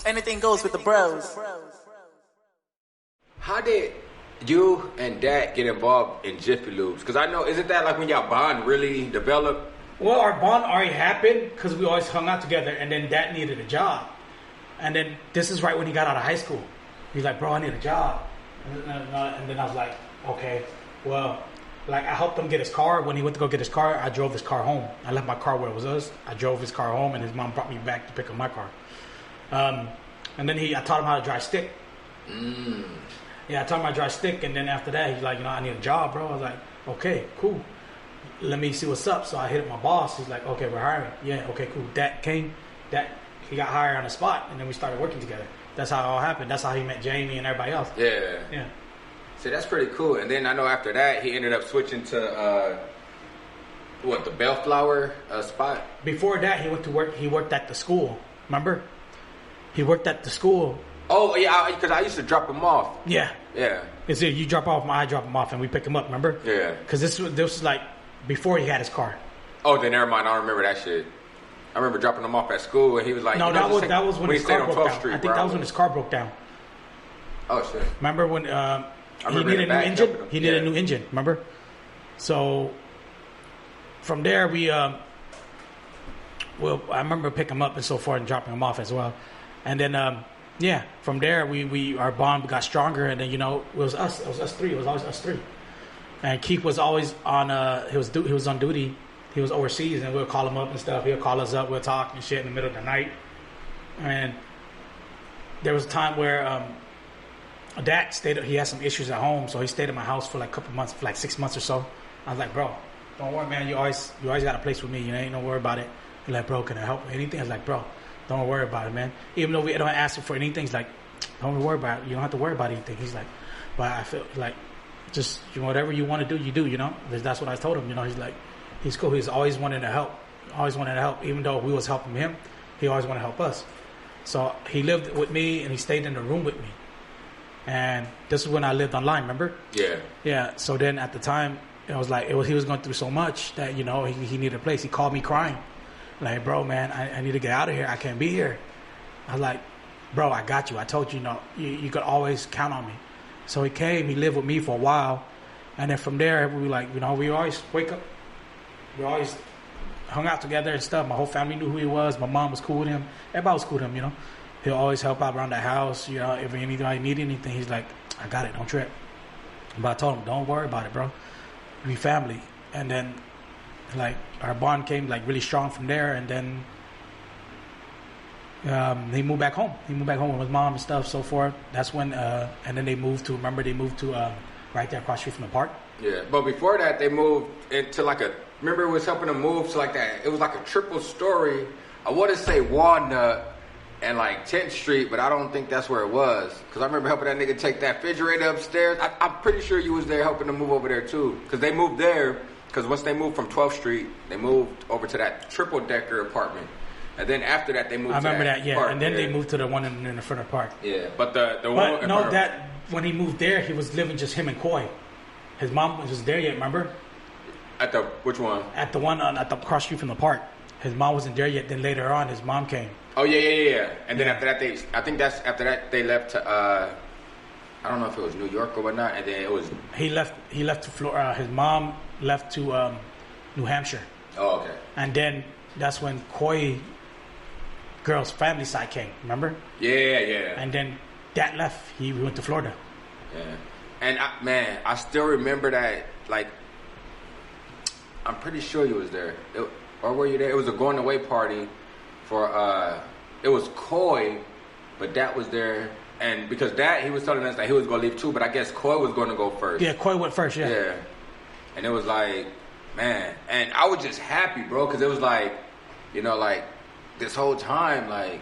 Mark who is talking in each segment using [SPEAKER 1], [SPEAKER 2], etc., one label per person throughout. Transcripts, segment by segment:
[SPEAKER 1] Anything goes with the bros.
[SPEAKER 2] How did you and Dad get involved in Jiffy Lubes? Because I know, isn't that like when y'all bond really developed?
[SPEAKER 3] Well, our bond already happened because we always hung out together, and then Dad needed a job. And then this is right when he got out of high school. He's like, bro, I need a job. And then I was like, okay, well, like I helped him get his car. When he went to go get his car, I drove his car home. I left my car where it was us. I drove his car home, and his mom brought me back to pick up my car. And then I taught him how to drive stick. Yeah, I taught him how to drive stick, and then after that, he's like, I need a job, bro. I was like, okay, cool. Let me see what's up. So I hit up my boss. He's like, okay, we're hiring. Yeah, okay, cool. He got hired on the spot, and then we started working together. That's how it all happened. That's how he met Jamie and everybody else.
[SPEAKER 2] Yeah. See, that's pretty cool. And then I know after that, he ended up switching to, the Bellflower spot?
[SPEAKER 3] Before that, he went to work. He worked at the school. Remember? He worked at the school.
[SPEAKER 2] Oh, yeah, because I used to drop him off.
[SPEAKER 3] Yeah.
[SPEAKER 2] Yeah.
[SPEAKER 3] It's you drop off, I drop him off, and we pick him up, remember?
[SPEAKER 2] Yeah.
[SPEAKER 3] Because this was like before he had his car.
[SPEAKER 2] Oh, then never mind. I don't remember that shit. I remember dropping him off at school, and he was like...
[SPEAKER 3] No, that was when his car broke down.
[SPEAKER 2] Street,
[SPEAKER 3] I think that was when his car broke down.
[SPEAKER 2] Oh, shit.
[SPEAKER 3] Remember when he needed a new engine? He needed a new engine, remember? So, from there, I remember picking him up and so forth and dropping him off as well. And then, from there, our bond got stronger, and then, it was us. It was us three. It was always us three. And Keith was always on, he was on duty. He was overseas, and we'll call him up and stuff. He'll call us up. We'll talk and shit in the middle of the night. And there was a time where Dad stayed. He had some issues at home, so he stayed at my house for like a couple months, for like 6 months or so. I was like, bro, don't worry, man. You always got a place with me. Ain't no worry about it. He's like, bro, can I help with anything? I was like, bro, don't worry about it, man. Even though we don't ask him for anything, he's like, don't worry about it. You don't have to worry about anything. He's like, but I feel like just whatever you want to do, you do. That's what I told him. He's like. He's cool. He's always wanted to help. Even though we was helping him, he always wanted to help us. So he lived with me, and he stayed in the room with me. And this is when I lived online, remember?
[SPEAKER 2] Yeah.
[SPEAKER 3] Yeah. So then at the time, it was like he was going through so much that he needed a place. He called me crying, like, bro, man, I need to get out of here. I can't be here. I was like, bro, I got you. I told you, you could always count on me. So he came. He lived with me for a while, and then from there, we always wake up. We always hung out together and stuff. My whole family knew who he was. My mom was cool with him. Everybody was cool with him, He'll always help out around the house. If anybody need anything, he's like, I got it. Don't trip. But I told him, don't worry about it, bro. We family. And then, our bond came, really strong from there. And then he moved back home. He moved back home with his mom and stuff, so forth. That's when, and then they moved to right there across the street from the park.
[SPEAKER 2] Yeah, but before that, they moved into remember it was helping them move to that, it was like a triple story. I want to say Walnut and 10th Street, but I don't think that's where it was. Because I remember helping that nigga take that refrigerator upstairs. I'm pretty sure you was there helping them move over there too. Because they moved there, because once they moved from 12th Street, they moved over to that triple-decker apartment. And then after that, they moved to that
[SPEAKER 3] yeah.
[SPEAKER 2] park,
[SPEAKER 3] and then they moved to the one in the front of the park.
[SPEAKER 2] Yeah, but the one...
[SPEAKER 3] no, when he moved there, he was living just him and Coy. His mom was there yet, remember?
[SPEAKER 2] At which one?
[SPEAKER 3] At the one at the cross street from the park. His mom wasn't there yet. Then later on, his mom came.
[SPEAKER 2] Oh yeah. And then after that, after that they left to I don't know if it was New York or whatnot. And then it was
[SPEAKER 3] he left to Florida. His mom left to New Hampshire.
[SPEAKER 2] Oh, okay.
[SPEAKER 3] And then that's when Coy girl's family side came. Remember?
[SPEAKER 2] Yeah.
[SPEAKER 3] And then Dad left. He went to Florida.
[SPEAKER 2] Yeah. And I still remember that. I'm pretty sure you was there. Or were you there? It was a going away party for it was Coy, but Dad was there, and because Dad, he was telling us that he was gonna leave too, but I guess Coy was gonna go first.
[SPEAKER 3] Yeah, Coy went first. Yeah.
[SPEAKER 2] And it was man, and I was just happy, bro, because it was this whole time,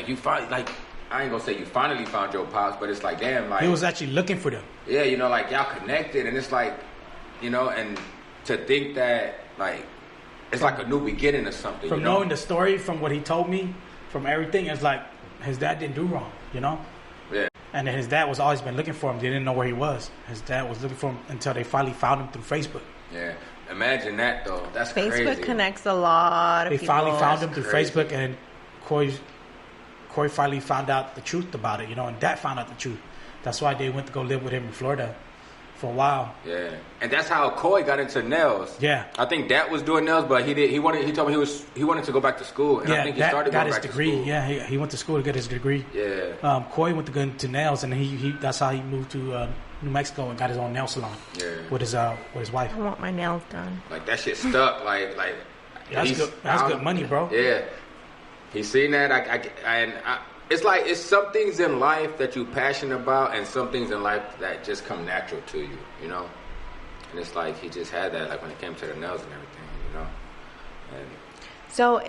[SPEAKER 2] you finally, I ain't gonna say you finally found your pops, but it's damn,
[SPEAKER 3] he was actually looking for them.
[SPEAKER 2] Yeah, y'all connected, and it's and to think that it's a new beginning or something.
[SPEAKER 3] From knowing the story, from what he told me, from everything, it's his dad didn't do wrong,
[SPEAKER 2] Yeah.
[SPEAKER 3] And his dad was always been looking for him. They didn't know where he was. His dad was looking for him until they finally found him through Facebook.
[SPEAKER 2] Yeah. Imagine that though. That's
[SPEAKER 4] Facebook
[SPEAKER 2] crazy.
[SPEAKER 4] connects a lot of people.
[SPEAKER 3] They finally found him through Facebook, and Corey finally found out the truth about it, and Dad found out the truth. That's why they went to go live with him in Florida for a while.
[SPEAKER 2] Yeah, and that's how Coy got into nails.
[SPEAKER 3] Yeah,
[SPEAKER 2] I think Dad was doing nails, but he told me he wanted to go back to school, and I think he started going back to school.
[SPEAKER 3] Got his degree. Yeah, he went to school to get his degree.
[SPEAKER 2] Yeah.
[SPEAKER 3] Coy went to go into nails, and that's how he moved to New Mexico and got his own nail salon.
[SPEAKER 2] Yeah.
[SPEAKER 3] With his wife.
[SPEAKER 1] I want my nails done.
[SPEAKER 2] Like that shit stuck. Like
[SPEAKER 3] that's good. That's good money, bro.
[SPEAKER 2] Yeah. He's seen that. It's like it's some things in life that you're passionate about, and some things in life that just come natural to you, And it's like he just had that, like when it came to the nails and everything, And
[SPEAKER 1] so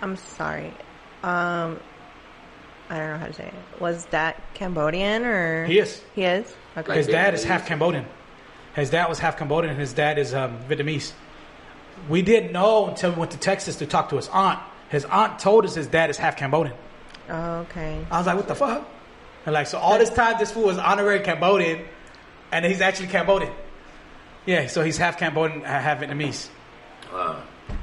[SPEAKER 1] I'm sorry, I don't know how to say it. Was that Cambodian or?
[SPEAKER 3] He is.
[SPEAKER 1] He is. Okay.
[SPEAKER 2] Like
[SPEAKER 3] his dad is half Cambodian. His dad was half Cambodian, and his dad is Vietnamese. We didn't know until we went to Texas to talk to his aunt. His aunt told us his dad is half Cambodian.
[SPEAKER 1] Oh, okay.
[SPEAKER 3] I was like, what the fuck? And like, so all this time, this fool was honorary Cambodian, and he's actually Cambodian. Yeah, so he's half Cambodian, half Vietnamese.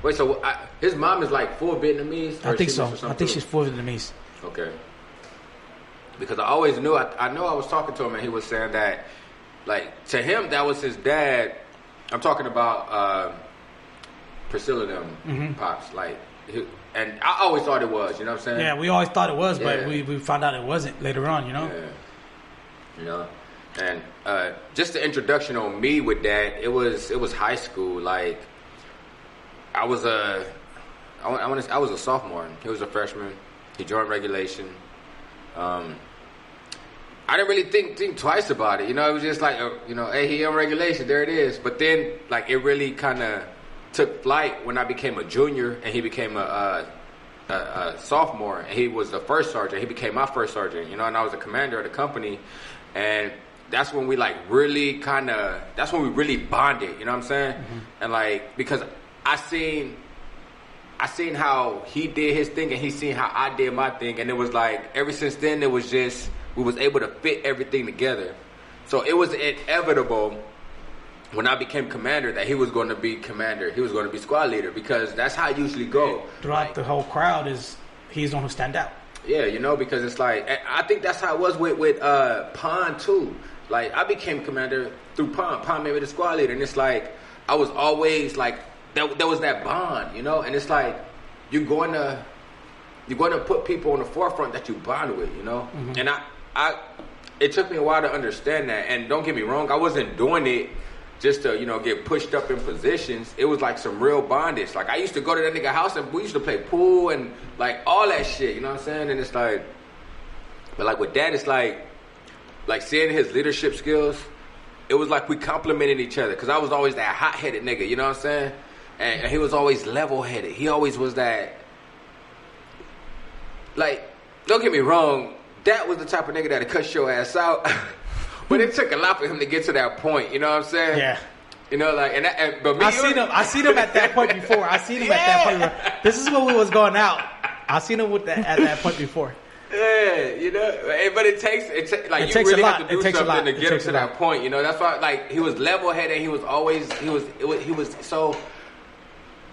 [SPEAKER 2] Wait, so his mom is like full Vietnamese?
[SPEAKER 3] I think so. I think she's full Vietnamese.
[SPEAKER 2] Okay. Because I always knew, I know I was talking to him, and he was saying that, like, to him, that was his dad. I'm talking about Priscilla them pops. Like, and I always thought it was, you know what I'm saying?
[SPEAKER 3] Yeah, we always thought it was, but we found out it wasn't later on,
[SPEAKER 2] Yeah. And just the introduction on me with that, it was high school. Like, I was a sophomore. He was a freshman. He joined regulation. I didn't really think twice about it. It was just like, hey, he in regulation. There it is. But then, like, it really kind of took flight when I became a junior and he became a sophomore. And he was the first sergeant. He became my first sergeant. And I was the commander of the company. And that's when we really bonded. You know what I'm saying?
[SPEAKER 3] Mm-hmm.
[SPEAKER 2] And like, because I seen how he did his thing and he seen how I did my thing, and it was like ever since then it was just we was able to fit everything together. So it was inevitable when I became commander that he was going to be commander, he was going to be squad leader, because that's how it usually go.
[SPEAKER 3] Throughout the whole crowd he's the one who stand out.
[SPEAKER 2] Yeah, because it's like I think that's how it was with Pon too. Like I became commander through Pon. Pon made me the squad leader, and it's like I was always like. There was that bond, and it's like you're going to put people on the forefront that you bond with,
[SPEAKER 3] Mm-hmm.
[SPEAKER 2] And it took me a while to understand that. And don't get me wrong, I wasn't doing it just to get pushed up in positions. It was like some real bondage. Like I used to go to that nigga house and we used to play pool and like all that shit. You know what I'm saying? And it's like, but like with Dad, it's like seeing his leadership skills. It was like we complimented each other because I was always that hot-headed nigga. You know what I'm saying? And he was always level-headed. He always was that. Like, don't get me wrong, that was the type of nigga that'd cut your ass out. But it took a lot for him to get to that point. You know what I'm saying?
[SPEAKER 3] Yeah.
[SPEAKER 2] But me,
[SPEAKER 3] I seen him at that point before. At that point. This is when we was going out. I seen him at that point before.
[SPEAKER 2] Yeah, but it takes you really have to do something to get him to that point. That's why like he was level-headed. He was always he was so.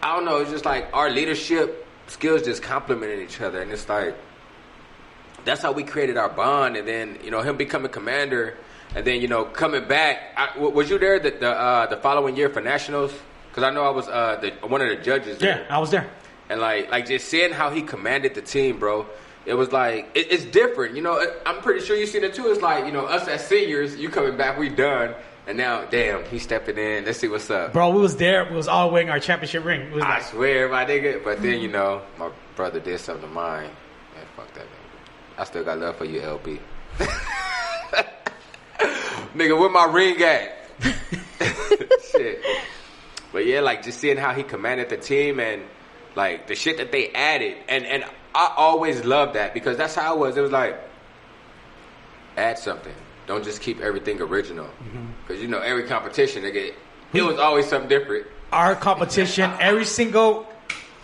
[SPEAKER 2] I don't know. It's just like our leadership skills just complemented each other, and it's like that's how we created our bond. And then him becoming commander, and then coming back. Was you there the following year for nationals? Because I know I was one of the judges there.
[SPEAKER 3] Yeah, I was there.
[SPEAKER 2] And like just seeing how he commanded the team, bro. It was like it's different. I'm pretty sure you seen it too. It's like us as seniors, you coming back, we done. And now, damn, he's stepping in. Let's see what's up.
[SPEAKER 3] Bro, we was there. We was all wearing our championship ring.
[SPEAKER 2] I swear, my nigga. But then, my brother did something to mine. Man, fuck that nigga. I still got love for you, LB. Nigga, where my ring at? Shit. But yeah, like, just seeing how he commanded the team and, like, the shit that they added. And I always loved that because that's how it was. It was like, add something. Don't just keep everything original. Because, every competition, it was always something different.
[SPEAKER 3] Our competition, every single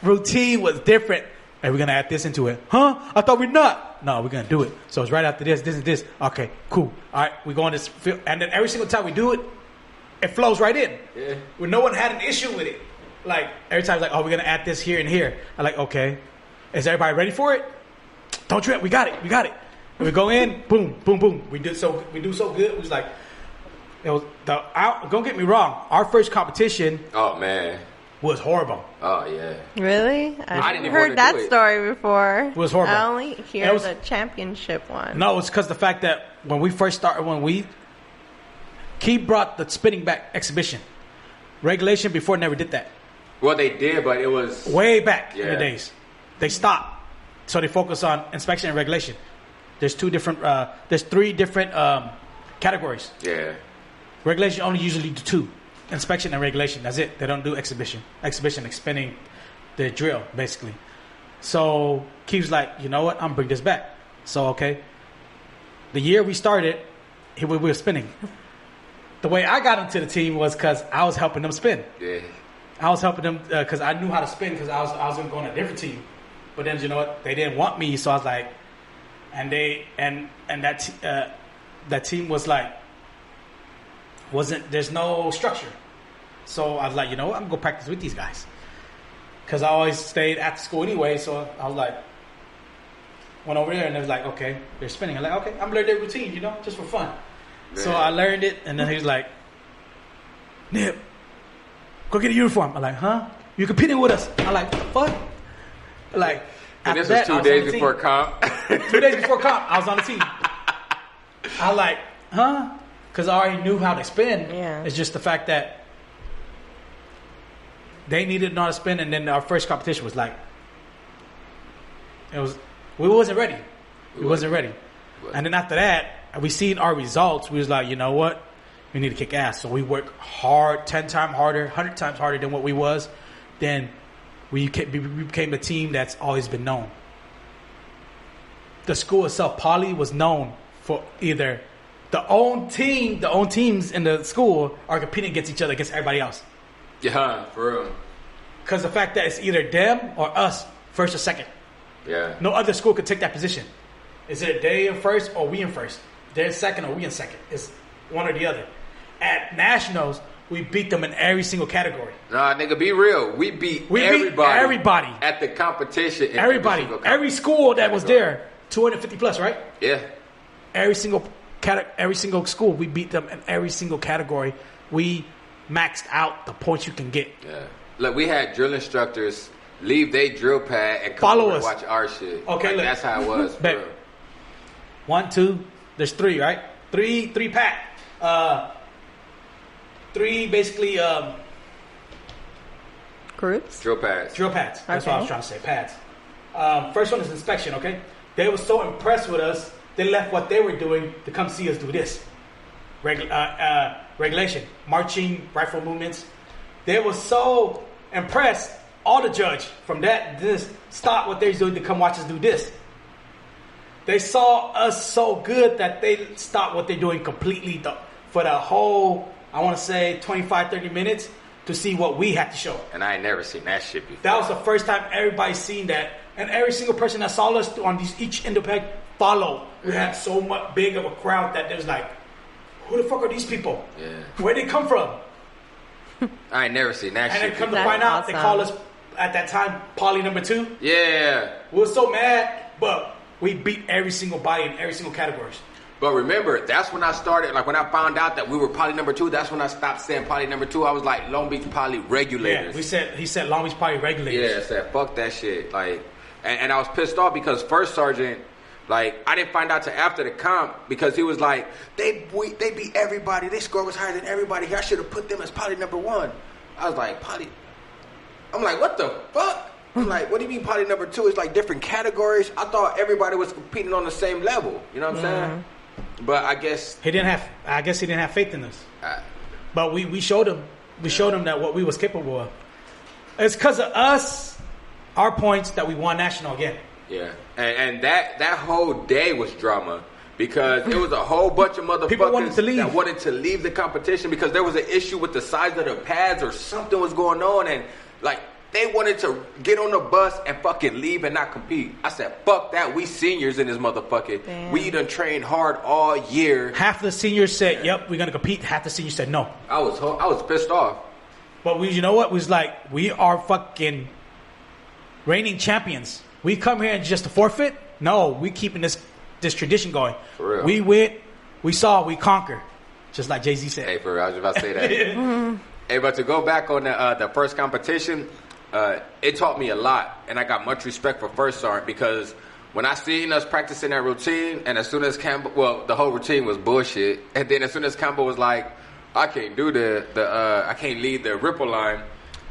[SPEAKER 3] routine was different. Hey, we're going to add this into it. Huh? I thought we're not. No, we're going to do it. So it's right after this and this. Okay, cool. All right, we go on this field. And then every single time we do it, it flows right in.
[SPEAKER 2] Yeah.
[SPEAKER 3] When no one had an issue with it. Like, every time it's like, oh, we're going to add this here and here. I'm like, okay. Is everybody ready for it? don't trip. We got it. And we go in, boom, boom, boom. We do so good. It was like, don't get me wrong. Our first competition.
[SPEAKER 2] Oh man.
[SPEAKER 3] Was horrible.
[SPEAKER 2] Oh yeah.
[SPEAKER 1] Really?
[SPEAKER 2] I didn't even
[SPEAKER 1] heard that
[SPEAKER 2] do it.
[SPEAKER 1] story before.
[SPEAKER 3] It was horrible.
[SPEAKER 1] I only hear the championship one.
[SPEAKER 3] No, it's because the fact that when we first started, Keith brought the spinning back exhibition. Regulation before never did that.
[SPEAKER 2] Well, they did, but it was
[SPEAKER 3] way back in the days. They stopped, so they focus on inspection and regulation. There's three different categories.
[SPEAKER 2] Yeah.
[SPEAKER 3] Regulation only usually do two. Inspection and regulation. That's it. They don't do exhibition. Exhibition, like spinning the drill, basically. So Keith's like, you know what? I'm gonna bring this back. So okay. The year we started, we were spinning. The way I got into the team was because I was helping them spin.
[SPEAKER 2] Yeah.
[SPEAKER 3] I was helping them because I knew how to spin because I was going to go on a different team. But then you know what? They didn't want me, so I was like, and that team was like. There's no structure. So I was like, you know what, I'm going to go practice with these guys. Because I always stayed after school anyway, so I was like, went over there and they was like, okay, they're spinning. I'm like, okay, I'm learning their routine, you know, just for fun. Man. So I learned it, and then he was like, Nip, go get a uniform. I'm like, huh? You competing with us? I'm like, what? Like,
[SPEAKER 2] and this was 2 days before comp.
[SPEAKER 3] 2 days before comp, I was on the team. I was like, huh? Because I already knew how to spin.
[SPEAKER 1] Yeah.
[SPEAKER 3] It's just the fact that they needed to know how to spin, and then our first competition was like, we wasn't ready. We wasn't ready. And then after that, we seen our results. We was like, you know what? We need to kick ass. So we worked hard, 10 times harder, 100 times harder than what we was. Then we became a team that's always been known. The school itself, Poly, was known for either the own teams in the school are competing against each other, against everybody else.
[SPEAKER 2] Yeah, for real.
[SPEAKER 3] Because the fact that it's either them or us, first or second.
[SPEAKER 2] Yeah.
[SPEAKER 3] No other school could take that position. Is it they in first or we in first? They're in second or we in second? It's one or the other. At Nationals, we beat them in every single category.
[SPEAKER 2] Nah, nigga, be real. We beat everybody at the competition.
[SPEAKER 3] Everybody. Every school that was there, 250 plus, right?
[SPEAKER 2] Yeah.
[SPEAKER 3] Every single school, we beat them in every single category. We maxed out the points you can get.
[SPEAKER 2] Yeah. Look, we had drill instructors leave their drill pad and come
[SPEAKER 3] follow
[SPEAKER 2] over
[SPEAKER 3] us.
[SPEAKER 2] And watch our shit.
[SPEAKER 3] Okay,
[SPEAKER 2] like,
[SPEAKER 3] look.
[SPEAKER 2] that's how it was.
[SPEAKER 3] Babe, 1, 2, there's 3, right? Three pack. 3 basically
[SPEAKER 1] groups.
[SPEAKER 2] Drill pads.
[SPEAKER 3] That's what I was trying to say. Pads. First one is inspection. Okay, they were so impressed with us, they left what they were doing to come see us do this. Regulation, marching, rifle movements. They were so impressed. All the judge from that just stopped what they're doing to come watch us do this. They saw us so good that they stopped what they're doing completely for the whole, I want to say, 25, 30 minutes to see what we had to show.
[SPEAKER 2] And I ain't never seen that shit before.
[SPEAKER 3] That was the first time everybody's seen that. And every single person that saw us on each end of peg followed. We had so much big of a crowd that there was like, who the fuck are these people?
[SPEAKER 2] Yeah.
[SPEAKER 3] Where'd they come from?
[SPEAKER 2] I ain't never seen that shit.
[SPEAKER 3] And then come to
[SPEAKER 1] That's
[SPEAKER 3] find out,
[SPEAKER 1] awesome.
[SPEAKER 3] they call us at that time Poly number 2.
[SPEAKER 2] Yeah.
[SPEAKER 3] We were so mad, but we beat every single body in every single categories.
[SPEAKER 2] But remember, that's when I started, like when I found out that we were Poly number 2, that's when I stopped saying Poly number 2. I was like, Long Beach Poly Regulators.
[SPEAKER 3] Yeah, he said Long Beach Poly Regulators.
[SPEAKER 2] Yeah, I said, fuck that shit. Like, and I was pissed off because first sergeant, like, I didn't find out till after the comp because he was like, they beat everybody. Their score was higher than everybody. I should have put them as Poly number 1. I was like, Poly. I'm like, what the fuck? I'm like, what do you mean Poly number 2? It's like different categories. I thought everybody was competing on the same level. You know what I'm saying? But I guess
[SPEAKER 3] he didn't have faith in us. But we showed him. We showed him that what we was capable of. It's because of us, our points, that we won national again.
[SPEAKER 2] Yeah, and that whole day was drama because it was a whole bunch of motherfuckers
[SPEAKER 3] People wanted to leave.
[SPEAKER 2] that wanted to leave the competition because there was an issue with the size of the pads or something was going on, and like they wanted to get on the bus and fucking leave and not compete. I said, fuck that. We seniors in this motherfucker.
[SPEAKER 1] Damn.
[SPEAKER 2] We done trained hard all year.
[SPEAKER 3] Half the seniors said, "Yep, we're gonna compete." Half the seniors said, "No."
[SPEAKER 2] I was pissed off.
[SPEAKER 3] But you know what? We was like, we are fucking reigning champions. we come here and just to forfeit. No, we keeping this tradition going.
[SPEAKER 2] For real.
[SPEAKER 3] We went, we saw, we conquer. Just like Jay-Z said.
[SPEAKER 2] Hey, for real, I was about to say that. Hey, but to go back on the first competition, it taught me a lot, and I got much respect for First Sergeant because when I seen us practicing that routine, and as soon as Campbell, well, the whole routine was bullshit, and then as soon as Campbell was like, I can't do I can't lead the ripple line,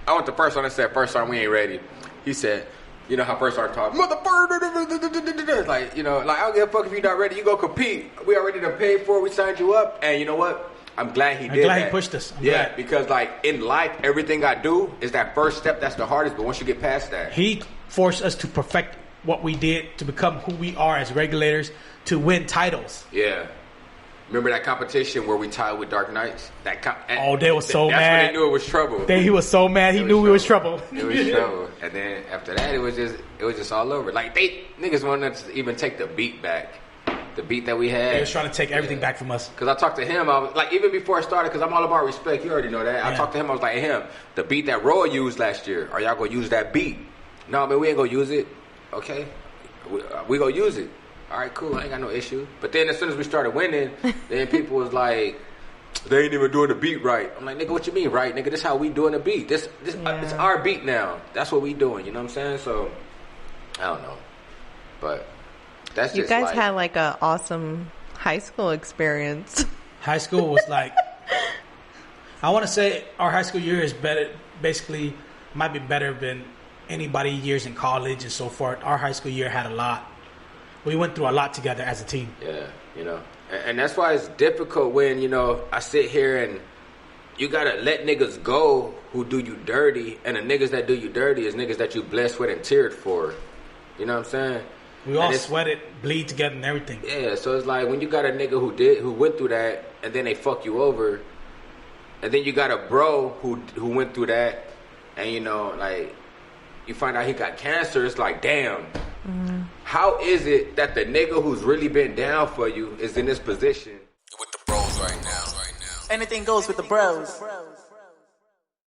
[SPEAKER 2] I went to First Sergeant and said, First Sergeant, we ain't ready. He said, you know how First Sergeant talk, motherfucker, like, you know, like, I don't give a fuck if you're not ready, you go compete. We already done paid for it, we signed you up, and you know what? I'm glad he did that.
[SPEAKER 3] I'm glad he pushed us. I'm glad.
[SPEAKER 2] Because like in life, everything I do is that first step that's the hardest, but once you get past that.
[SPEAKER 3] He forced us to perfect what we did, to become who we are as regulators, to win titles.
[SPEAKER 2] Yeah. Remember that competition where we tied with Dark Knights?
[SPEAKER 3] They were so mad.
[SPEAKER 2] That's when they knew it was trouble.
[SPEAKER 3] He was so mad. He knew we was trouble.
[SPEAKER 2] It was trouble. And then after that, it was just all over. Like niggas wanted us to even take the beat back. The beat that we had.
[SPEAKER 3] They was trying to take everything back from us.
[SPEAKER 2] Because I talked to him, I was like, even before I started, because I'm all about respect, you already know that. I talked to him, I was like, hey, the beat that Roy used last year, are y'all going to use that beat? No, man, we ain't going to use it. Okay. We going to use it. All right, cool, I ain't got no issue. But then as soon as we started winning, then people was like, they ain't even doing the beat right. I'm like, nigga, what you mean right, nigga? This how we doing the beat. This it's our beat now. That's what we doing, you know what I'm saying? So, I don't know. But... That's
[SPEAKER 1] you guys had like an awesome high school experience.
[SPEAKER 3] High school was like, I want to say our high school year is better, basically might be better than anybody years in college and so forth. Our high school year had a lot. We went through a lot together as a team.
[SPEAKER 2] Yeah, you know, and that's why it's difficult when, you know, I sit here and you got to let niggas go who do you dirty, and the niggas that do you dirty is niggas that you blessed with and teared for. You know what I'm saying?
[SPEAKER 3] We all sweated, bleed together and everything.
[SPEAKER 2] Yeah, so it's like when you got a nigga who went through that and then they fuck you over, and then you got a bro who went through that, and you know, like you find out he got cancer, it's like, damn. Mm-hmm. How is it that the nigga who's really been down for you is in this position with the bros right now?
[SPEAKER 4] Anything goes with the bros.